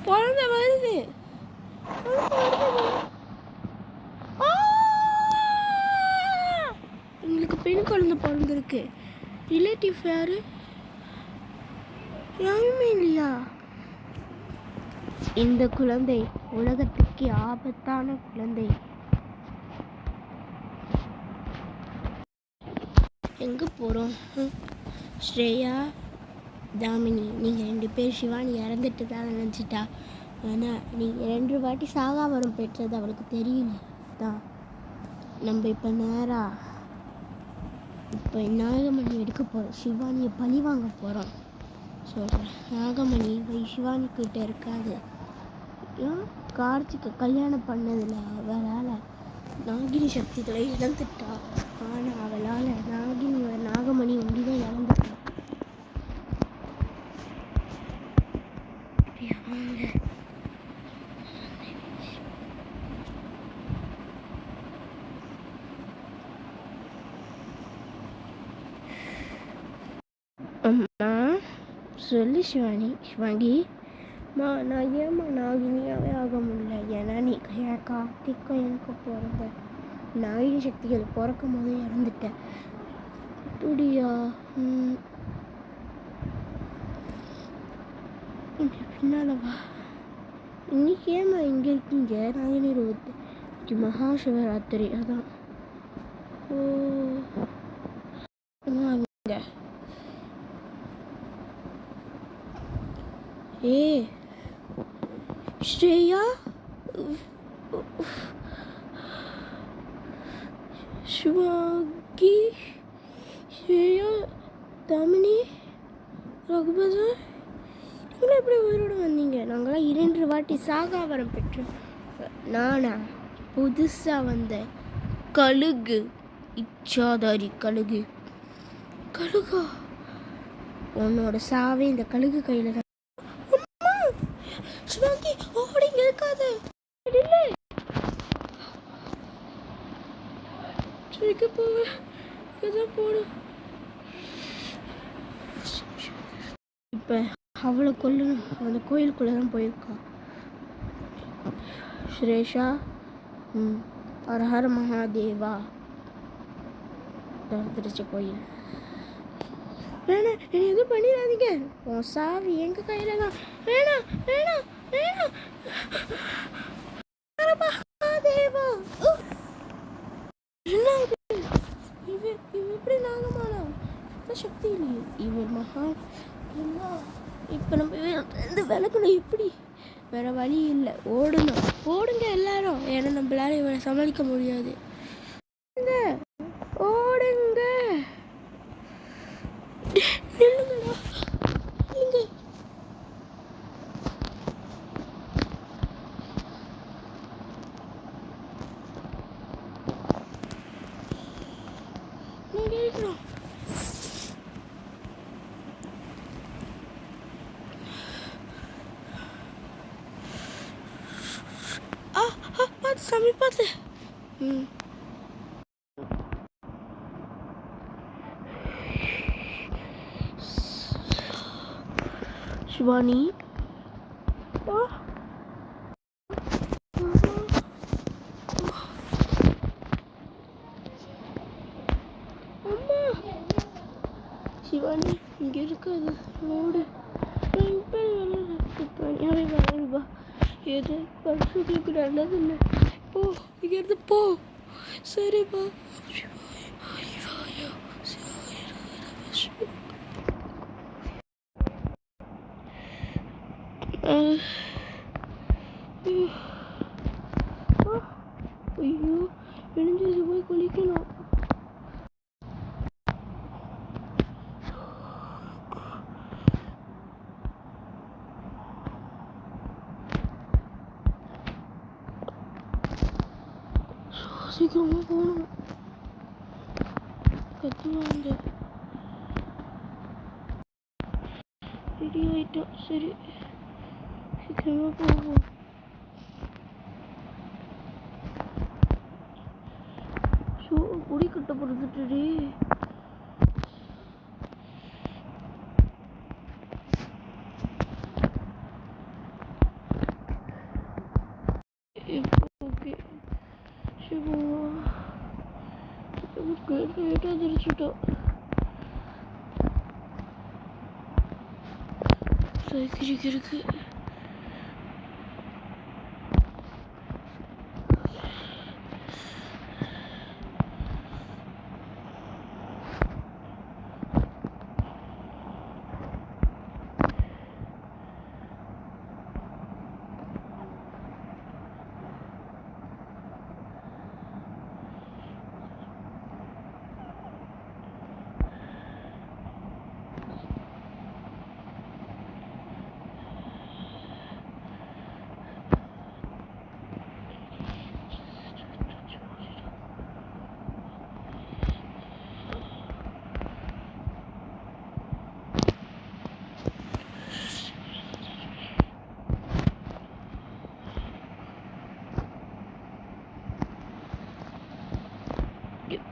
குழந்தை வருது. எங்களுக்கு பெண் குழந்தை பிறந்திருக்கு. ரிலேட்டிவ் யாரு? யாருமே இல்லையா? இந்த குழந்தை உலகத்துக்கு ஆபத்தான குழந்தை. எங்கே போகிறோம்? ஸ்ரேயா, தாமினி, நீங்கள் 2 பேர் சிவானி இறந்துட்டு தான் நினச்சிட்டா. ஆனால் நீங்கள் 2 வாட்டி சாகாவரம் பெற்றது அவளுக்கு தெரியல தான். நம்ம இப்போ நேராக நாகமணி எடுக்க போகிறோம். சிவானியை பழி வாங்க போகிறோம். சொல்கிறேன், நாகமணி சிவானி கிட்ட இருக்காது. கார்த்திகை கல்யாணம் பண்ணதில் அவளால் நாகினி சக்திகளை இழந்துட்டா. ஆனால் அவளால் நாகமணி ஒண்டிதான் இழந்துட்டா. அம்மா சொல்லு சிவாங்கி. நான் ஏம்மா நாகினியாவே ஆக முடியல? ஏன்னா நீ கார்த்திக்கும் எனக்கு பிறந்த நாகினி சக்திகள் பிறக்கும் போது இறந்துட்டேன். அப்படியா? பின்னாலவா? இன்னைக்கு ஏம்மா இங்கே இருக்கீங்க? நாகினி 20 மகா சிவராத்திரி அதான். ஓ அவங்க ஸ்ரேயா, சிவாங்கி, ஸ்ரேயா, தாமினி, ரகுபதன், நீங்களும் எப்படி உயிரோடு வந்தீங்க? நாங்களாம் 2 வாட்டி சாகாவரம் பெற்றோம். நானா புதுசாக வந்த கழுகு, இச்சாதாரி கழுகா? உன்னோட சாவே இந்த கழுகு கையில் தான். சிவாங்கி, ஓடிங்க இருக்காது. இப்போ அவளை கொல்லணும். அந்த கோயிலுக்குள்ளே தான் போயிருக்கா. ஸ்ரேஷா, ஹரஹர மகாதேவா திருச்சி கோயில். வேணாம், என்னை எதுவும் பண்ணிடாதீங்க. உன் சாவி எங்கள் கையில் தான். வேணாம் வேணாம் வேணாம். மகாதேவா, இவர் எப்படி நாகமானா? சக்தி இல்லையே இவர் மகா. இப்போ நம்ம விளக்கணும் எப்படி? வேற வழி இல்லை, ஓடுங்க எல்லாரும். ஏன்னா நம்மளால இவரை சமாளிக்க முடியாது. ஓடுங்க, நில்லுங்கடா, நில்லுங்க. இருக்கிறோம். பார்த்து சாமி, பார்த்து. சிவானி, சிவானி இங்கே இருக்காது. ஓடு, வளருவா. எது பசுக்கு நல்லது இல்லை. போ, இங்கேருந்து போ. சரிப்பா. ஐயோ, விழுந்து போய் குளிக்கணும். சீக்கிரமா போகணும். கத்துவாங்க. ரெடி ஆயிட்டோம். சரி, சீக்கிரமா போவோம். குடி கட்ட போடுத்துட்டு லேட்டாக திருச்சிட்டோம். சைக்கிள் இருக்கு.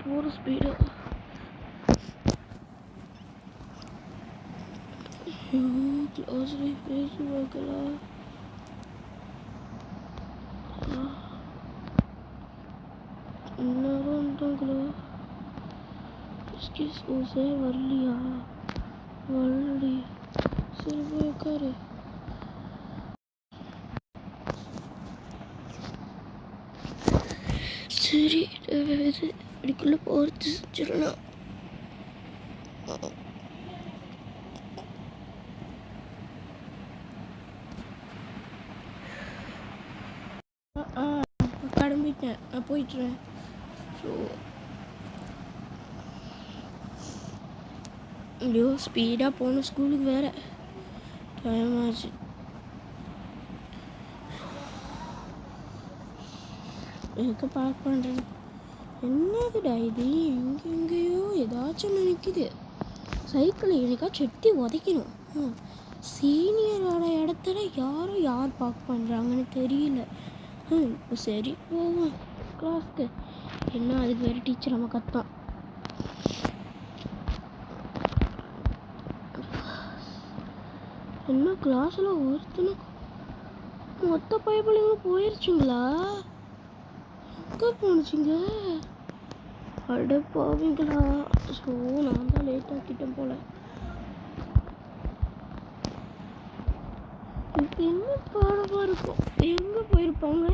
போகிற ஸ்பீடாக கிளாஸில் பேசி பார்க்கலாம். இன்னும் வந்துட்டாங்களா? எஸ்கியூஸ் ஓசே வரலையா? வரலடி. சரி போய் உட்காரு. சரி இது அதுக்குள்ளே போகிறது செஞ்சிடலாம். கிளம்பிட்டேன், நான் போயிட்டுறேன். ஸோ ஐயோ ஸ்பீடாக போகணும், ஸ்கூலுக்கு வேறு டைம் ஆச்சு. எங்கே பார்க் பண்ணுறேன்? என்னதுடா இது? எங்கெங்கேயோ ஏதாச்சும் நினைக்குது. சைக்கிளை எனக்கா செட்டி உதைக்கணும். சீனியரோட இடத்துல யார் பார்க் பண்ணுறாங்கன்னு தெரியல. இப்போ சரி போவோம் கிளாஸ்க்கு. என்ன அதுக்கு வேறு டீச்சர் நம்ம கத்தோம். என்ன கிளாஸில் ஒருத்தனும் மொத்த பைபிளுங்களும் போயிடுச்சுங்களா? எங்கே போணுச்சுங்க? அட போவீங்களா? ஸோ நான் தான் லேட் ஆக்கிட்டேன் போல. இப்போ என்ன பாடமாக இருக்கும்? எங்கே போயிருப்பாங்க?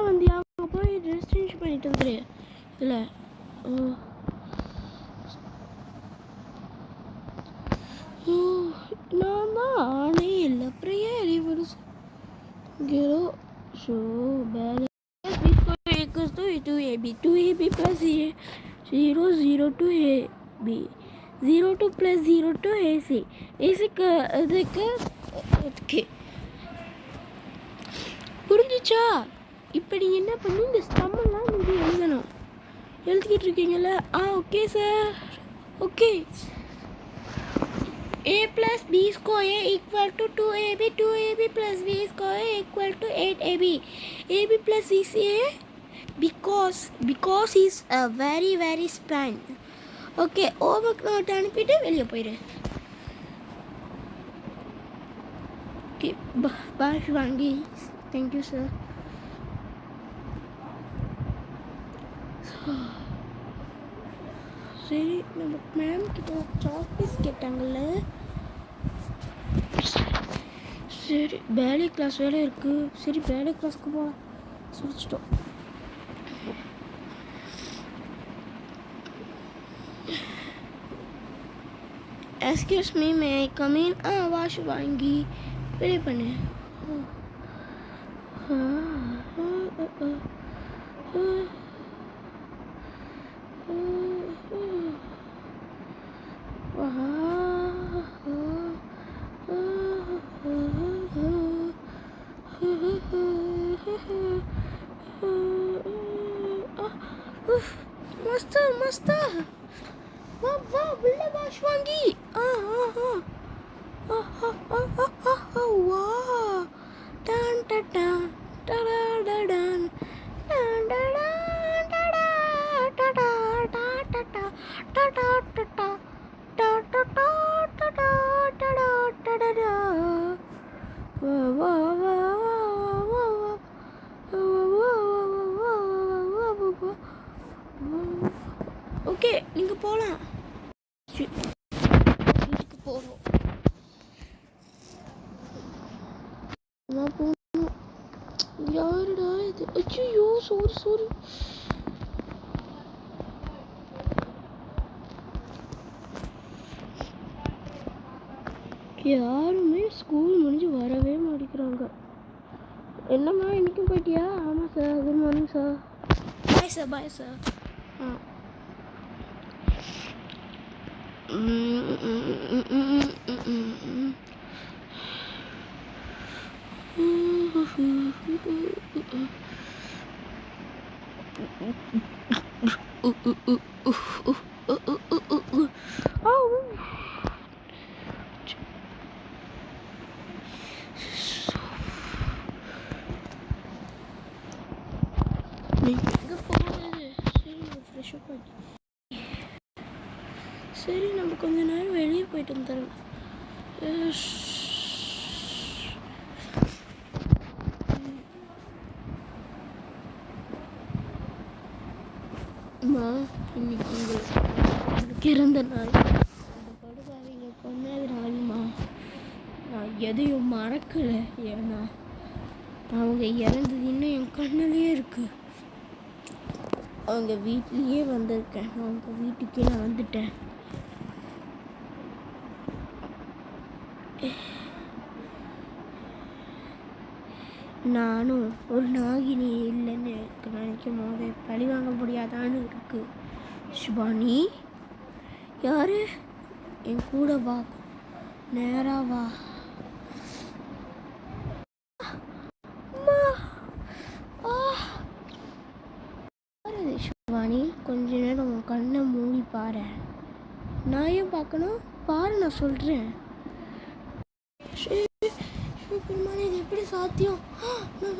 வந்து அவங்க போய் ட்ரெஸ் சேஞ்ச் பண்ணிட்டு வந்துரு. இல்லை நான் தான் ஆனே இல்லை. அப்புறம் ஏன் அறிவுறு கேரோ ஷோ பேல equals to 2ab 2ab plus 0 0 to ab 0 2 plus 0 to ac ac அதுக்கு ஓகே புரிஞ்சிச்சா? இப்போ நீங்கள் என்ன பண்ணி இந்த ஸ்டம்மெல்லாம் நீங்கள் எழுதணும். எழுதிக்கிட்டு இருக்கீங்களா? Okay sir. Okay. a plus b square equal to 2ab 2ab plus b square equal to 8ab ab plus ca because is a very span. Okay homework note அனுப்பிட்டு வெளியே போயிடு. ஓகே பாஷ் வாங்கி தேங்க்யூ சார். சரி நம்ம ma'am கிட்ட chalk piece கேட்டாங்கல்ல. சரி பேலே class வேலை இருக்குது. சரி பேலே கிளாஸ்க்கு போகலாம். சுடிச்சிட்டோம். Excuse me may I come in? வாஷ் வாங்கி ப்ளே பண்ணு. मस्त वाह बुल्ला बाश वांगी वाह टान टाटा टाडा डाडान टान डाडा टाडा टाटा टाटा टाटा टाटा टाटा टाटा टाटा टाटा वाह वाह वाह वाह वाह वाह वाह போகணும். நான் போகணும். யாருடா இது? ஐயோ சாரி. யாருமே ஸ்கூல் முடிஞ்சு வரவே மாட்டேங்கிறாங்க. என்னம்மா இன்னைக்கும் போயிட்டியா? ஆமாம் sir. Good morning sir. Bye sir. சரி, நம்ம கொஞ்ச நேரம் வெளியே போயிட்டு வந்துடலாம். அம்மா, இன்னைக்கு உங்களுக்கு இறந்த நாள். அந்த படுகாரிங்க கொன்னது நாளுமா. நான் எதையும் மறக்கலை. ஏன்னா அவங்க இறந்தது இன்னும் என் கண்ணிலேயே இருக்கு. அவங்க வீட்லேயே வந்திருக்கேன். அவங்க வீட்டுக்கே நான் வந்துட்டேன். நானும் ஒரு நாகினி இல்லைன்னு நினைக்கும் போது பழி வாங்க முடியாதான்னு இருக்கு. ஷிவானி, யாரு? என் கூட வா, நேரா வா. ஷிவானி, கொஞ்ச நேரம் உன் கண்ணை மூடி பாரு. நான் ஏன் பார்க்கணும்? பாரு, நான் சொல்கிறேன். இது எப்படி சாத்தியம்? நான்